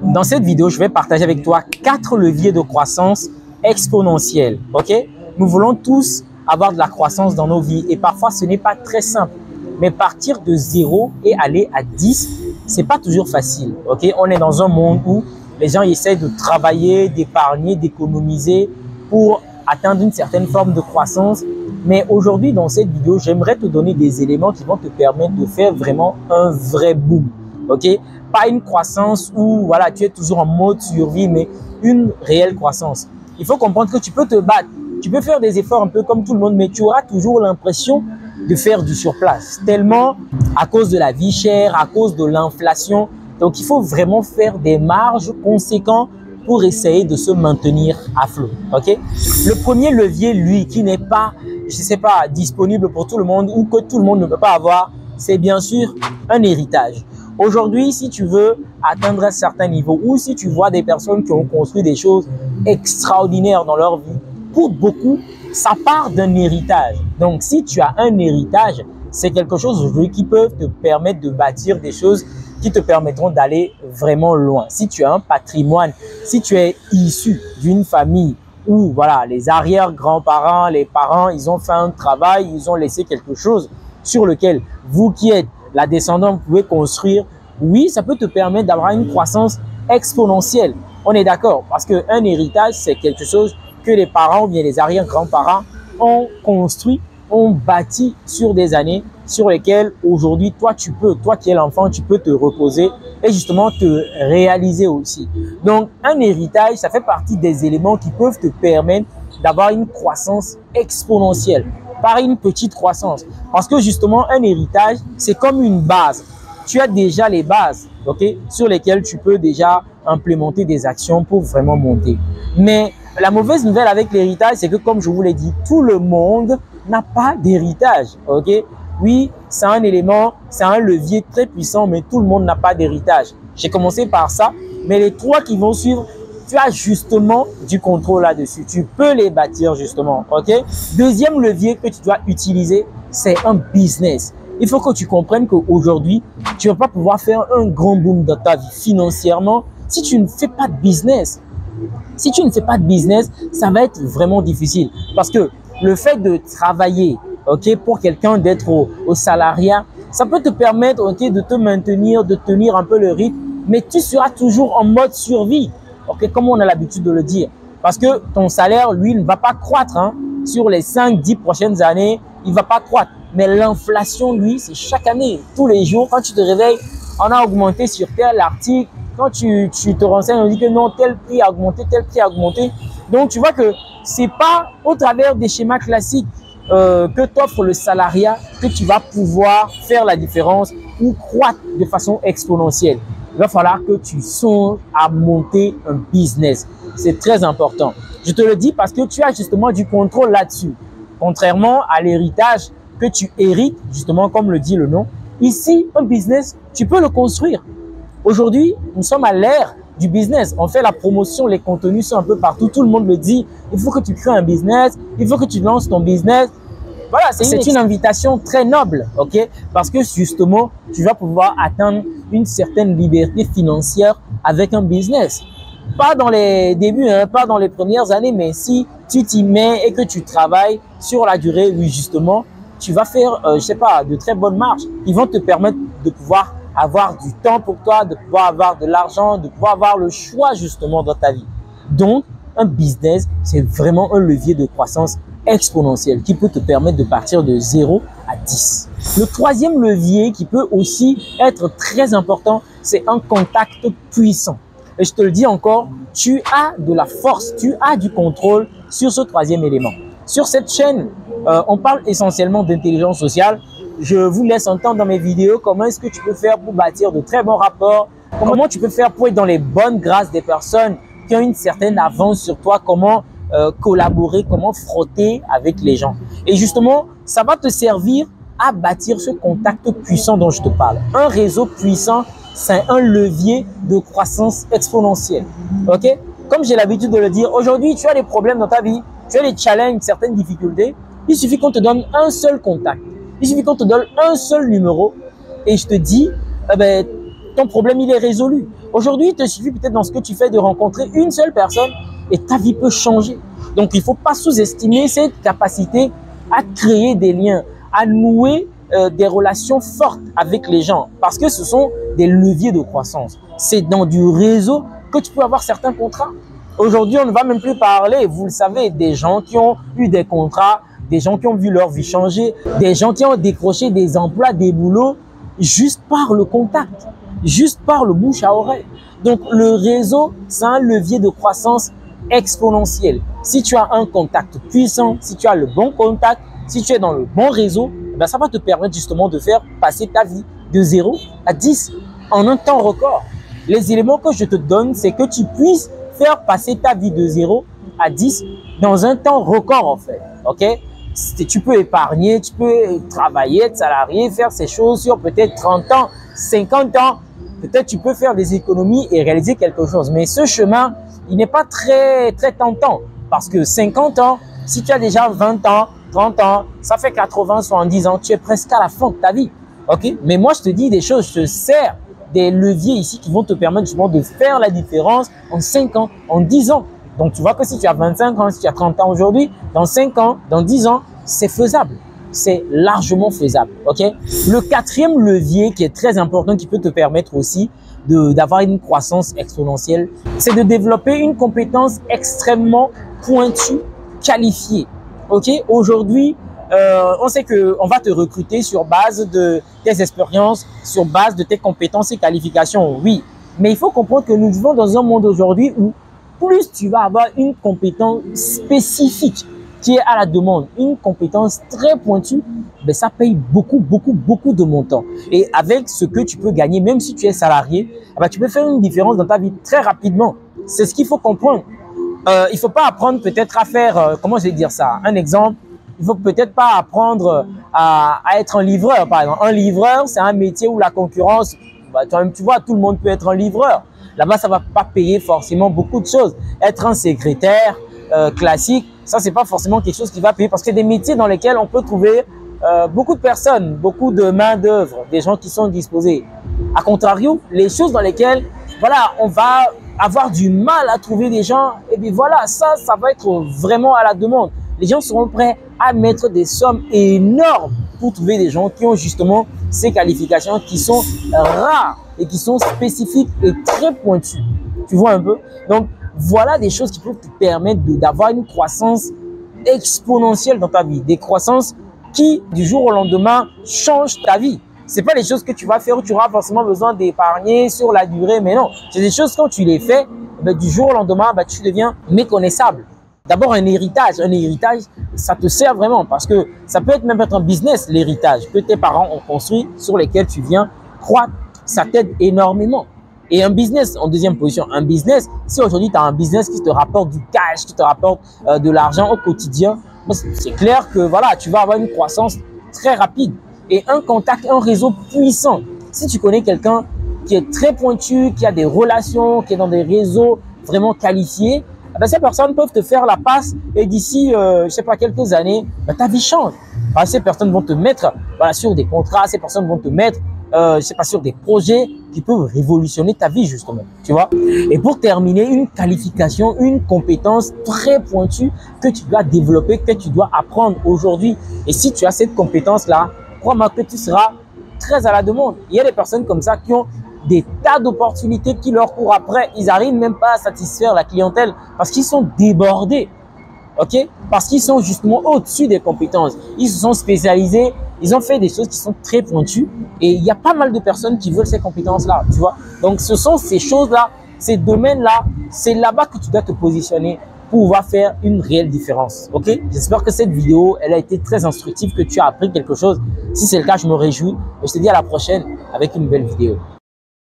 Dans cette vidéo, je vais partager avec toi 4 leviers de croissance exponentielle. Ok? Nous voulons tous avoir de la croissance dans nos vies et parfois ce n'est pas très simple. Mais partir de 0 et aller à 10, c'est pas toujours facile. Ok? On est dans un monde où les gens essaient de travailler, d'épargner, d'économiser pour atteindre une certaine forme de croissance. Mais aujourd'hui, dans cette vidéo, j'aimerais te donner des éléments qui vont te permettre de faire vraiment un vrai boom. Ok? Pas une croissance où voilà, tu es toujours en mode survie, mais une réelle croissance. Il faut comprendre que tu peux te battre, tu peux faire des efforts un peu comme tout le monde, mais tu auras toujours l'impression de faire du surplace. Tellement à cause de la vie chère, à cause de l'inflation. Donc, il faut vraiment faire des marges conséquentes pour essayer de se maintenir à flot. Ok? Le premier levier, lui, qui n'est pas, je sais pas, disponible pour tout le monde ou que tout le monde ne peut pas avoir, c'est bien sûr un héritage. Aujourd'hui, si tu veux atteindre un certain niveau ou si tu vois des personnes qui ont construit des choses extraordinaires dans leur vie, pour beaucoup, ça part d'un héritage. Donc, si tu as un héritage, c'est quelque chose aujourd'hui qui peut te permettre de bâtir des choses qui te permettront d'aller vraiment loin. Si tu as un patrimoine, si tu es issu d'une famille où voilà, les arrière-grands-parents, les parents, ils ont fait un travail, ils ont laissé quelque chose sur lequel vous qui êtes la descendante, vous pouvez construire. Oui, ça peut te permettre d'avoir une croissance exponentielle. On est d'accord parce qu'un héritage, c'est quelque chose que les parents ou bien les arrière-grands-parents ont construit, ont bâti sur des années sur lesquelles aujourd'hui, toi qui es l'enfant, tu peux te reposer et justement te réaliser aussi. Donc, un héritage, ça fait partie des éléments qui peuvent te permettre d'avoir une croissance exponentielle, par une petite croissance. Parce que justement, un héritage, c'est comme une base. Tu as déjà les bases, ok, sur lesquelles tu peux déjà implémenter des actions pour vraiment monter. Mais la mauvaise nouvelle avec l'héritage, c'est que comme je vous l'ai dit, tout le monde n'a pas d'héritage, ok. Oui, c'est un élément, c'est un levier très puissant, mais tout le monde n'a pas d'héritage. J'ai commencé par ça, mais les 3 qui vont suivre, tu as justement du contrôle là-dessus. Tu peux les bâtir justement, ok? Deuxième levier que tu dois utiliser, c'est un business. Il faut que tu comprennes qu'aujourd'hui, tu ne vas pas pouvoir faire un grand boom dans ta vie financièrement si tu ne fais pas de business. Si tu ne fais pas de business, ça va être vraiment difficile parce que le fait de travailler, ok, pour quelqu'un d'être au salariat, ça peut te permettre, ok, de te maintenir, de tenir un peu le rythme, mais tu seras toujours en mode survie. Ok, comme on a l'habitude de le dire. Parce que ton salaire, lui, ne va pas croître. Hein. Sur les 5-10 prochaines années, il ne va pas croître. Mais l'inflation, lui, c'est chaque année. Tous les jours, quand tu te réveilles, on a augmenté sur tel article. Quand tu te renseignes, on dit que non, tel prix a augmenté, tel prix a augmenté. Donc, tu vois que ce n'est pas au travers des schémas classiques que t'offre le salariat que tu vas pouvoir faire la différence ou croître de façon exponentielle. Il va falloir que tu songes à monter un business. C'est très important. Je te le dis parce que tu as justement du contrôle là-dessus. Contrairement à l'héritage que tu hérites, justement comme le dit le nom, ici, un business, tu peux le construire. Aujourd'hui, nous sommes à l'ère du business. On fait la promotion, les contenus sont un peu partout. Tout le monde le dit. Il faut que tu crées un business. Il faut que tu lances ton business. Voilà, c'est une invitation très noble, ok? Parce que justement, tu vas pouvoir atteindre une certaine liberté financière avec un business. Pas dans les débuts, hein, pas dans les premières années, mais si tu t'y mets et que tu travailles sur la durée, oui, justement, tu vas faire, je sais pas, de très bonnes marges. Ils vont te permettre de pouvoir avoir du temps pour toi, de pouvoir avoir de l'argent, de pouvoir avoir le choix justement dans ta vie. Donc, un business, c'est vraiment un levier de croissance exponentielle qui peut te permettre de partir de 0 à 10. Le troisième levier qui peut aussi être très important, c'est un contact puissant. Et je te le dis encore, tu as de la force, tu as du contrôle sur ce troisième élément. Sur cette chaîne, on parle essentiellement d'intelligence sociale. Je vous laisse entendre dans mes vidéos comment est-ce que tu peux faire pour bâtir de très bons rapports, comment tu peux faire pour être dans les bonnes grâces des personnes qui ont une certaine avance sur toi, comment collaborer, comment frotter avec les gens. Et justement, ça va te servir à bâtir ce contact puissant dont je te parle. Un réseau puissant, c'est un levier de croissance exponentielle. Ok? Comme j'ai l'habitude de le dire, aujourd'hui, tu as des problèmes dans ta vie, tu as des challenges, certaines difficultés. Il suffit qu'on te donne un seul contact. Il suffit qu'on te donne un seul numéro et je te dis, ton problème, il est résolu. Aujourd'hui, il te suffit peut-être dans ce que tu fais de rencontrer une seule personne et ta vie peut changer. Donc, il ne faut pas sous-estimer cette capacité à créer des liens, à nouer des relations fortes avec les gens parce que ce sont des leviers de croissance. C'est dans du réseau que tu peux avoir certains contrats. Aujourd'hui, on ne va même plus parler, vous le savez, des gens qui ont eu des contrats, des gens qui ont vu leur vie changer, des gens qui ont décroché des emplois, des boulots juste par le contact, juste par le bouche à oreille. Donc, le réseau, c'est un levier de croissance exponentielle. Si tu as un contact puissant, si tu as le bon contact, si tu es dans le bon réseau, ben ça va te permettre justement de faire passer ta vie de 0 à 10 en un temps record. Les éléments que je te donne, c'est que tu puisses faire passer ta vie de 0 à 10 dans un temps record en fait. Ok? Tu peux épargner, tu peux travailler, être salarié, faire ces choses sur peut-être 30 ans, 50 ans. Peut-être tu peux faire des économies et réaliser quelque chose. Mais ce chemin, il n'est pas très tentant parce que 50 ans, si tu as déjà 20 ans, 30 ans, ça fait 80, 70 ans, tu es presque à la fin de ta vie. Ok? Mais moi, je te dis des choses, je te sers des leviers ici qui vont te permettre justement de faire la différence en 5 ans, en 10 ans. Donc, tu vois que si tu as 25 ans, si tu as 30 ans aujourd'hui, dans 5 ans, dans 10 ans, c'est faisable. C'est largement faisable. Ok? Le quatrième levier qui est très important, qui peut te permettre aussi d'avoir une croissance exponentielle, c'est de développer une compétence extrêmement pointue, qualifiée. Ok? Aujourd'hui, on sait qu'on va te recruter sur base de tes expériences, sur base de tes compétences et qualifications, oui. Mais il faut comprendre que nous vivons dans un monde aujourd'hui où plus tu vas avoir une compétence spécifique qui est à la demande, une compétence très pointue, ben ça paye beaucoup de montant. Et avec ce que tu peux gagner, même si tu es salarié, ben tu peux faire une différence dans ta vie très rapidement. C'est ce qu'il faut comprendre. Il ne faut pas apprendre peut-être à faire, comment je vais dire ça, un exemple, il ne faut peut-être pas apprendre à être un livreur, par exemple. Un livreur, c'est un métier où la concurrence, bah, tu vois, tout le monde peut être un livreur. Là-bas, ça ne va pas payer forcément beaucoup de choses. Être un secrétaire classique, ça, c'est pas forcément quelque chose qui va payer parce que c'est des métiers dans lesquels on peut trouver beaucoup de personnes, beaucoup de main-d'œuvre, des gens qui sont disposés. A contrario, les choses dans lesquelles, voilà, on va avoir du mal à trouver des gens, et bien voilà, ça va être vraiment à la demande. Les gens seront prêts à mettre des sommes énormes pour trouver des gens qui ont justement ces qualifications qui sont rares et qui sont spécifiques et très pointues. Tu vois un peu? Donc, voilà des choses qui peuvent te permettre d'avoir une croissance exponentielle dans ta vie. Des croissances qui, du jour au lendemain, changent ta vie. C'est pas des choses que tu vas faire où tu auras forcément besoin d'épargner sur la durée, mais non. C'est des choses quand tu les fais, ben, du jour au lendemain, ben, tu deviens méconnaissable. D'abord, un héritage, ça te sert vraiment parce que ça peut être même être un business, l'héritage que tes parents ont construit sur lesquels tu viens croître. Ça t'aide énormément. Et un business, en deuxième position, un business, si aujourd'hui tu as un business qui te rapporte du cash, qui te rapporte de l'argent au quotidien, c'est clair que voilà, tu vas avoir une croissance très rapide et un contact, un réseau puissant. Si tu connais quelqu'un qui est très pointu, qui a des relations, qui est dans des réseaux vraiment qualifiés, ben, ces personnes peuvent te faire la passe et d'ici, je sais pas, quelques années, ben, ta vie change. Ben, ces personnes vont te mettre voilà, sur des contrats, ces personnes vont te mettre je sais pas, sur des projets qui peuvent révolutionner ta vie justement, tu vois. Et pour terminer, une qualification, une compétence très pointue que tu dois développer, que tu dois apprendre aujourd'hui. Et si tu as cette compétence-là, crois-moi que tu seras très à la demande. Il y a des personnes comme ça qui ont des tas d'opportunités qui leur courent après. Ils n'arrivent même pas à satisfaire la clientèle parce qu'ils sont débordés. Ok? Parce qu'ils sont justement au-dessus des compétences. Ils se sont spécialisés, ils ont fait des choses qui sont très pointues et il y a pas mal de personnes qui veulent ces compétences-là, tu vois. Donc, ce sont ces choses-là, ces domaines-là, c'est là-bas que tu dois te positionner pour pouvoir faire une réelle différence, ok? J'espère que cette vidéo, elle a été très instructive, que tu as appris quelque chose. Si c'est le cas, je me réjouis. Et je te dis à la prochaine avec une belle vidéo.